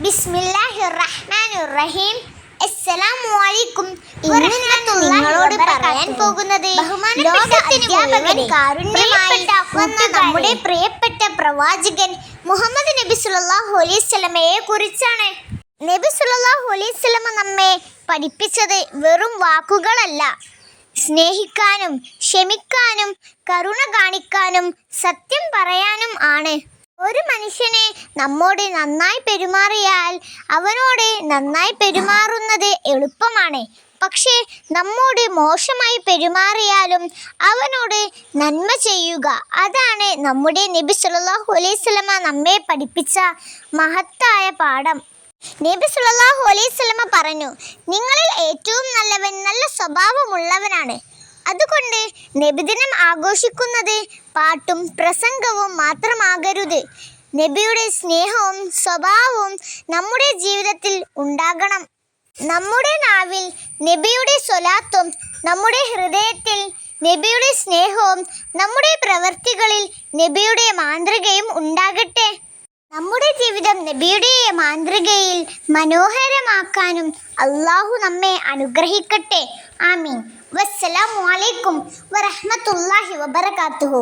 ബിസ്മില്ലാഹിർറഹ്മാനിർറഹീം. അസ്സലാമു അലൈക്കും. ഇന്ന് ഞാൻ നിങ്ങളോട് പറയാൻ പോകുന്നത് ലോകത്തിന് കാരുണ്യമായി വന്ന നമ്മുടെ പ്രിയപ്പെട്ട പ്രവാചകൻ മുഹമ്മദ് നബി സല്ലല്ലാഹു അലൈഹി വസല്ലമയെ കുറിച്ചാണ്. നബി സല്ലല്ലാഹു അലൈഹി വസല്ലമ നമ്മെ പഠിപ്പിച്ചത് വെറും വാക്കുകളല്ല, സ്നേഹിക്കാനും ക്ഷമിക്കാനും കരുണ കാണിക്കാനും സത്യം പറയാനും ആണ്. ഒരു മനുഷ്യനെ നമ്മോട് നന്നായി പെരുമാറിയാൽ അവനോട് നന്നായി പെരുമാറുന്നത് എളുപ്പമാണ്. പക്ഷേ നമ്മോട് മോശമായി പെരുമാറിയാലും അവനോട് നന്മ ചെയ്യുക, അതാണ് നമ്മുടെ നബി സല്ലല്ലാഹു അലൈഹി വസല്ലമ നമ്മെ പഠിപ്പിച്ച മഹത്തായ പാഠം. നബി സല്ലല്ലാഹു അലൈഹി വസല്ലമ പറഞ്ഞു, നിങ്ങളിൽ ഏറ്റവും നല്ലവൻ നല്ല സ്വഭാവമുള്ളവനാണ്. അതുകൊണ്ട് നബിദിനം ആഘോഷിക്കുന്നത് പാട്ടും പ്രസംഗവും മാത്രമാകരുത്. നബിയുടെ സ്നേഹവും സ്വഭാവവും നമ്മുടെ ജീവിതത്തിൽ ഉണ്ടാകണം. നമ്മുടെ നാവിൽ നബിയുടെ സ്വലാത്തും നമ്മുടെ ഹൃദയത്തിൽ നബിയുടെ സ്നേഹവും നമ്മുടെ പ്രവൃത്തികളിൽ നബിയുടെ മാതൃകയും ഉണ്ടാകട്ടെ. നമ്മുടെ ജീവിതം നബിയുടെ മാതൃകയിൽ മനോഹരമാക്കാനും അല്ലാഹു നമ്മെ അനുഗ്രഹിക്കട്ടെ. ആമീൻ. വസ്സലാമു അലൈക്കും വറഹ്മത്തുള്ളാഹി വബറകാതുഹു.